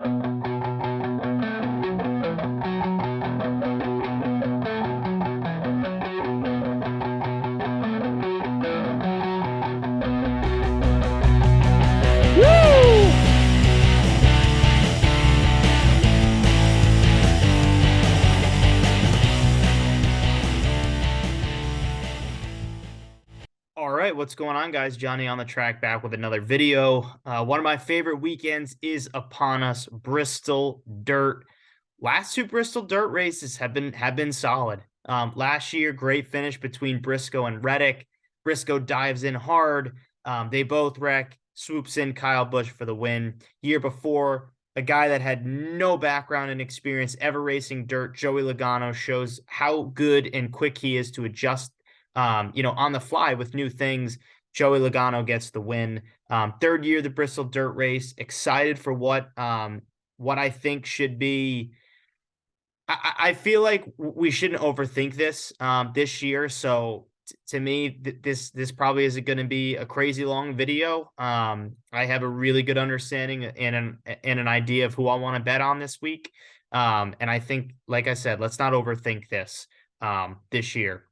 All right, what's going on, guys? Johnny on the track back with another video. One of my favorite weekends is upon us, Bristol Dirt. Last two Bristol Dirt races have been solid. Last year, great finish between Briscoe and Reddick. Briscoe dives in hard. They both wreck, swoops in Kyle Busch for the win. Year before, a guy that had no background and experience ever racing dirt, Joey Logano, shows how good and quick he is to adjust on the fly with new things. Joey Logano gets the win. Third year, the Bristol Dirt Race. Excited for what I think should be. I feel like we shouldn't overthink this year. So to me, this probably isn't going to be a crazy long video. I have a really good understanding and an idea of who I want to bet on this week. And I think, like I said, let's not overthink this year.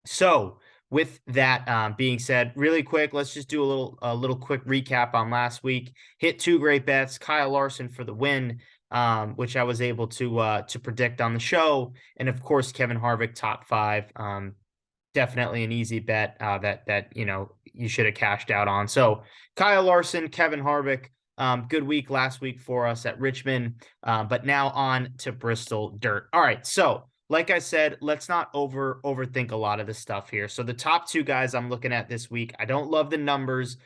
So with that being said, really quick, let's just do a little quick recap on last week. Hit two great bets. Kyle Larson for the win, which I was able to predict on the show, and of course Kevin Harvick top five. Definitely an easy bet that you should have cashed out on. So Kyle Larson, Kevin Harvick. Good week last week for us at Richmond, but now on to Bristol Dirt. All right, so like I said, let's not overthink a lot of this stuff here. So the top two guys I'm looking at this week, I don't love the numbers.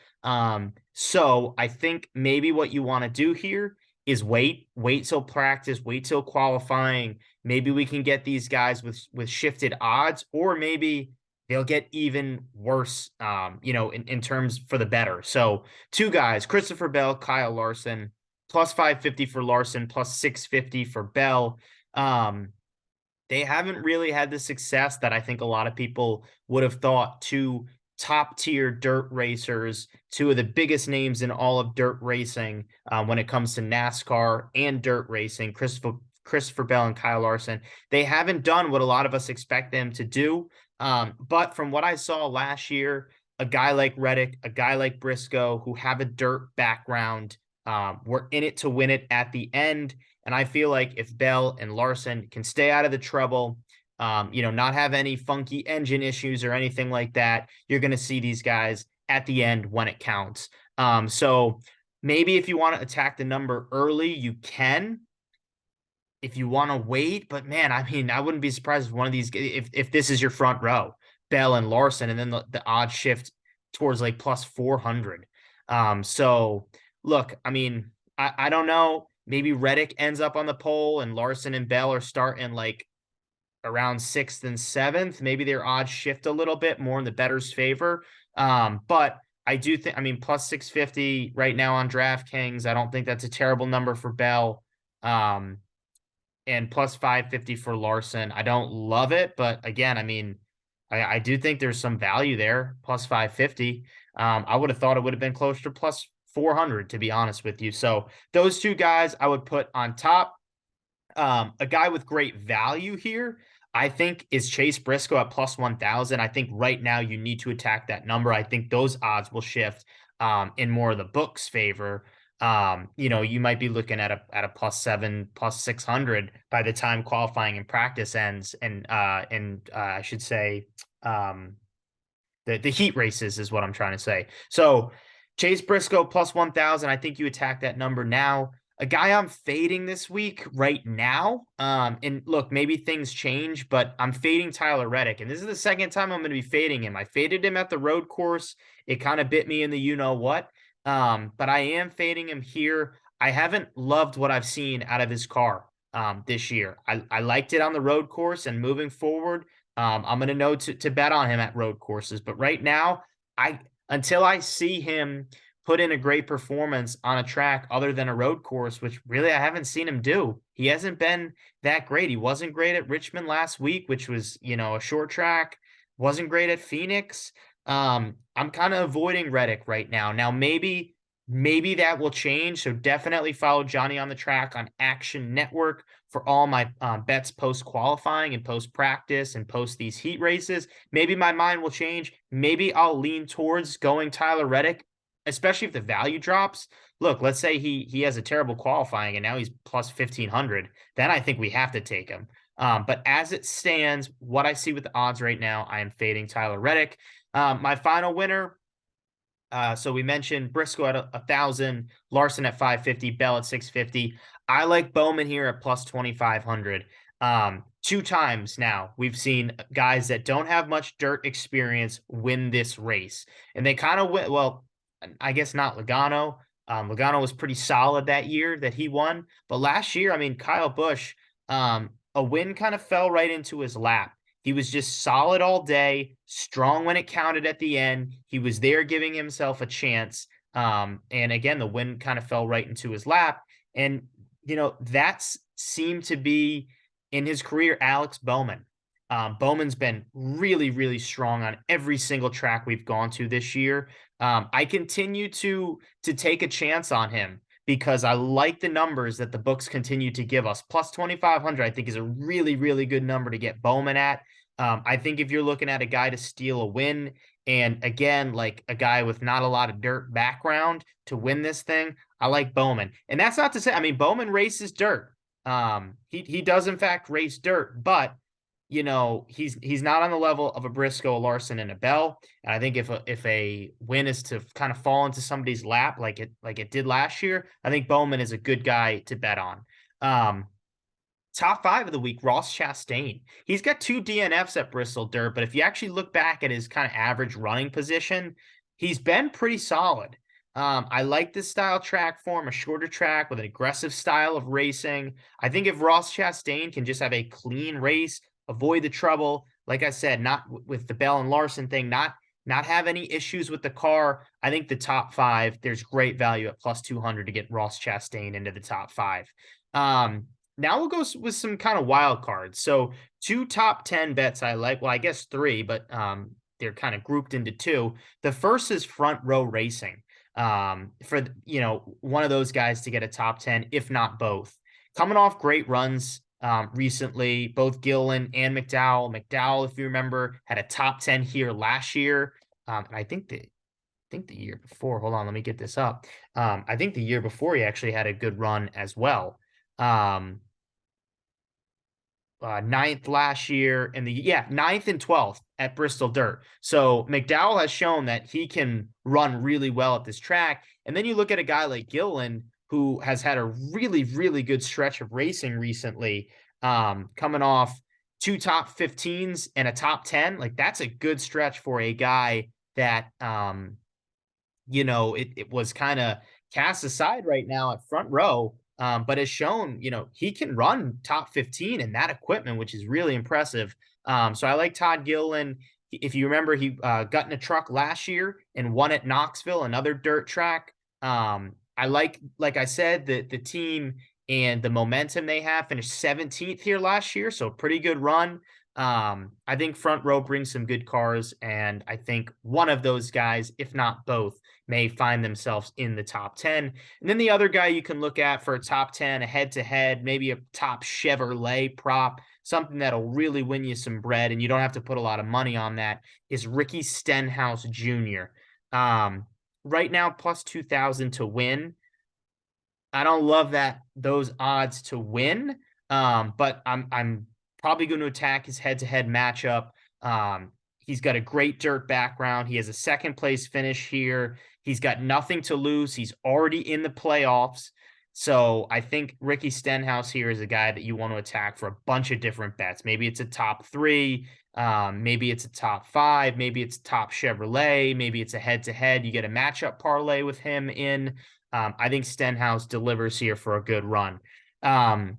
So I think maybe what you want to do here is wait till practice, wait till qualifying. Maybe we can get these guys with shifted odds, or maybe they'll get even worse, in terms for the better. So two guys, Christopher Bell, Kyle Larson, plus 550 for Larson, plus 650 for Bell. They haven't really had the success that I think a lot of people would have thought. Two top tier dirt racers, two of the biggest names in all of dirt racing when it comes to NASCAR and dirt racing, Christopher Bell and Kyle Larson. They haven't done what a lot of us expect them to do. But from what I saw last year, a guy like Reddick, a guy like Briscoe, who have a dirt background, were in it to win it at the end. And I feel like if Bell and Larson can stay out of the trouble, not have any funky engine issues or anything like that, you're going to see these guys at the end when it counts. So maybe if you want to attack the number early, you can. If you want to wait, but man, I mean, I wouldn't be surprised if one of these, if this is your front row, Bell and Larson, and then the odds shift towards like plus 400. So look, I mean, I don't know. Maybe Reddick ends up on the pole and Larson and Bell are starting like around 6th and 7th. Maybe their odds shift a little bit more in the bettor's favor. But I do think, I mean, plus 650 right now on DraftKings. I don't think that's a terrible number for Bell. And plus 550 for Larson. I don't love it, but again, I mean, I do think there's some value there. Plus 550. I would have thought it would have been closer to plus 400, to be honest with you. So those two guys I would put on top. A guy with great value here, I think, is Chase Briscoe at plus 1,000. I think right now you need to attack that number. I think those odds will shift in more of the book's favor. You might be looking at a plus 7, plus 600 by the time qualifying and practice ends, and I should say the heat races is what I'm trying to say. So Chase Briscoe plus 1,000. I think you attack that number now. A guy I'm fading this week right now. And look, maybe things change, but I'm fading Tyler Reddick. And this is the second time I'm going to be fading him. I faded him at the road course. It kind of bit me in the you-know-what. But I am fading him here. I haven't loved what I've seen out of his car this year. I liked it on the road course, and moving forward, I'm going to know to bet on him at road courses. But right now, until I see him put in a great performance on a track other than a road course, which really I haven't seen him do. He hasn't been that great. He wasn't great at Richmond last week, which was, a short track. Wasn't great at Phoenix. I'm kind of avoiding Reddick right now. Now, maybe Maybe that will change. So definitely follow Johnny on the Track on Action Network for all my bets post qualifying and post practice and post these heat races. Maybe my mind will change. Maybe I'll lean towards going Tyler Reddick, especially if the value drops. Look, let's say he has a terrible qualifying and now he's plus 1,500. Then I think we have to take him. But as it stands, what I see with the odds right now, I am fading Tyler Reddick. My final winner, so we mentioned Briscoe at 1,000, Larson at 550, Bell at 650. I like Bowman here at plus 2,500. Two times now we've seen guys that don't have much dirt experience win this race, and they kind of went. Well, I guess not Logano. Logano was pretty solid that year that he won, but last year, I mean, Kyle Busch, a win kind of fell right into his lap. He was just solid all day, strong when it counted at the end. He was there giving himself a chance. And again, the win kind of fell right into his lap. And, that's seemed to be in his career, Alex Bowman. Bowman's been really, really strong on every single track we've gone to this year. I continue to take a chance on him because I like the numbers that the books continue to give us. Plus 2,500, I think, is a really, really good number to get Bowman at. I think if you're looking at a guy to steal a win, and again, like a guy with not a lot of dirt background to win this thing, I like Bowman. And that's not to say, I mean, Bowman races dirt. He does in fact race dirt, but he's not on the level of a Briscoe, a Larson, and a Bell. And I think if a win is to kind of fall into somebody's lap like it did last year, I think Bowman is a good guy to bet on. Top 5 of the week, Ross Chastain. He's got 2 DNFs at Bristol Dirt, but if you actually look back at his kind of average running position, he's been pretty solid. I like this style track for him, a shorter track with an aggressive style of racing. I think if Ross Chastain can just have a clean race, avoid the trouble, like I said, not with the Bell and Larson thing, not have any issues with the car. I think the top 5, there's great value at plus 200 to get Ross Chastain into the top 5. Now we'll go with some kind of wild cards. So 2 top 10 bets I like. Well, I guess 3, but they're kind of grouped into 2. The first is Front Row Racing. For one of those guys to get a top 10, if not both. Coming off great runs recently, both Gillen and McDowell. McDowell, if you remember, had a top 10 here last year. And I think the year before, hold on, let me get this up. I think the year before he actually had a good run as well. 9th last year, and 9th and 12th at Bristol Dirt. So McDowell has shown that he can run really well at this track. And then you look at a guy like Gillen, who has had a really, really good stretch of racing recently, coming off 2 top 15s and a top 10. Like, that's a good stretch for a guy that, it was kind of cast aside right now at Front Row. But has shown, he can run top 15 in that equipment, which is really impressive. So I like Todd Gilliland. If you remember, he got in a truck last year and won at Knoxville, another dirt track. I like I said, the team and the momentum they have. Finished 17th here last year, so pretty good run. I think Front Row brings some good cars, and I think one of those guys, if not both, may find themselves in the top 10. And then the other guy you can look at for a top 10, a head-to-head, maybe a top Chevrolet prop, something that'll really win you some bread, and you don't have to put a lot of money on that, is Ricky Stenhouse Jr. Right now, plus 2,000 to win. I don't love those odds to win, but I'm probably going to attack his head-to-head matchup. He's got a great dirt background. He has a second place finish here. He's got nothing to lose. He's already in the playoffs. So I think Ricky Stenhouse here is a guy that you want to attack for a bunch of different bets. Maybe it's a top 3. Maybe it's a top 5. Maybe it's top Chevrolet. Maybe it's a head-to-head. You get a matchup parlay with him in. I think Stenhouse delivers here for a good run. And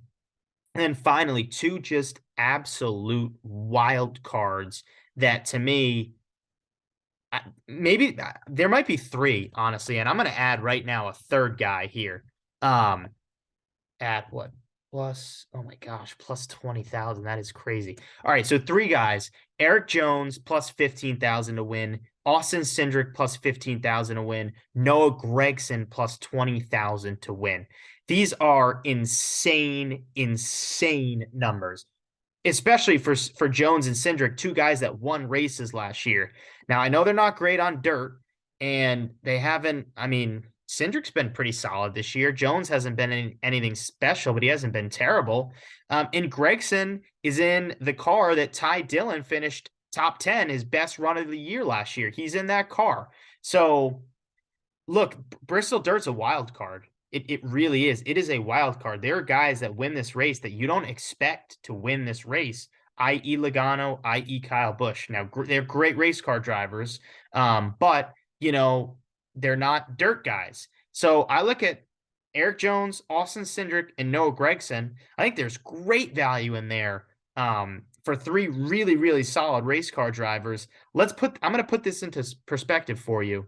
then finally, 2 just absolute wild cards that, to me, maybe there might be 3, honestly, and I'm going to add right now a third guy here. At what? plus, oh my gosh, plus 20,000. That is crazy. All right, so three guys: Eric Jones plus 15,000 to win, Austin Cindric plus 15,000 to win, Noah Gragson plus 20,000 to win. These are insane, insane numbers, especially for Jones and Cindric, two guys that won races last year. Now, I know they're not great on dirt, and they haven't. I mean, Cindric's been pretty solid this year. Jones hasn't been anything special, but he hasn't been terrible. And Gragson is in the car that Ty Dillon finished top 10, his best run of the year last year. He's in that car. So look, Bristol Dirt's a wild card. It really is. It is a wild card. There are guys that win this race that you don't expect to win this race, i.e. Logano, i.e. Kyle Busch. Now, they're great race car drivers, but, they're not dirt guys. So I look at Eric Jones, Austin Cindric, and Noah Gragson. I think there's great value in there for three really, really solid race car drivers. I'm going to put this into perspective for you.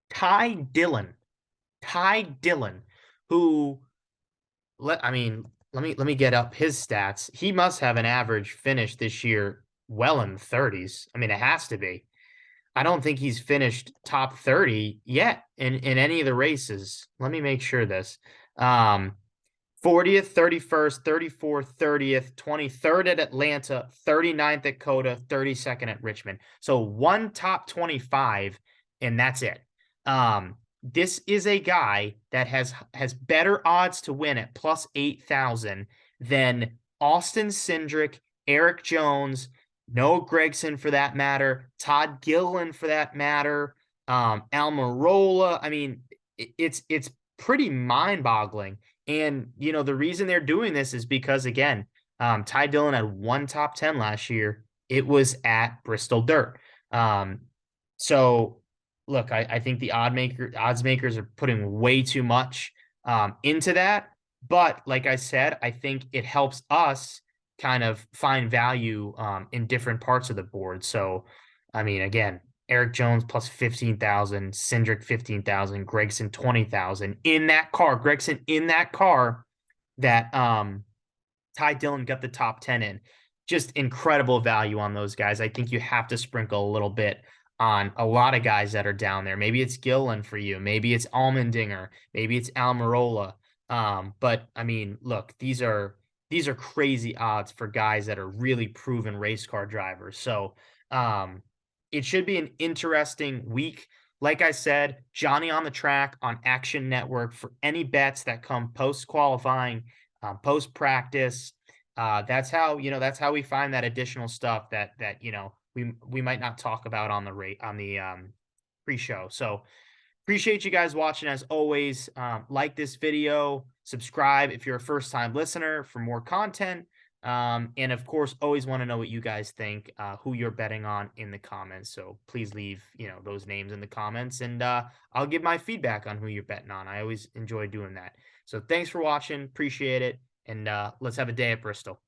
Ty Dillon, who let me get up his stats. He must have an average finish this year well in the 30s. I mean, it has to be. I don't think he's finished top 30 yet in any of the races. Let me make sure this. 40th, 31st, 34th, 30th, 23rd at Atlanta, 39th at Coda, 32nd at Richmond. So one top 25, and that's it. This is a guy that has better odds to win at plus 8,000 than Austin Cindric, Eric Jones, Noah Gragson for that matter, Todd Gilliland for that matter, Almirola. I mean, it's pretty mind-boggling. And, the reason they're doing this is because, again, Ty Dillon had one top 10 last year. It was at Bristol Dirt. So look, I think the odds makers are putting way too much into that. But like I said, I think it helps us kind of find value in different parts of the board. So, I mean, again, Eric Jones plus 15,000, Cindric 15,000, Gragson 20,000 in that car. Gragson in that car that Ty Dillon got the top 10 in. Just incredible value on those guys. I think you have to sprinkle a little bit on a lot of guys that are down there. Maybe it's Gilliland for you. Maybe it's Allmendinger. Maybe it's Almirola. But I mean, look, these are crazy odds for guys that are really proven race car drivers. So it should be an interesting week. Like I said, Johnny on the Track on Action Network for any bets that come post qualifying, post practice. That's how we find that additional stuff that we might not talk about on the pre-show. So appreciate you guys watching as always. Like this video, subscribe if you're a first-time listener for more content. And of course, always want to know what you guys think, who you're betting on in the comments. So please leave, those names in the comments, and I'll give my feedback on who you're betting on. I always enjoy doing that. So thanks for watching. Appreciate it. And let's have a day at Bristol.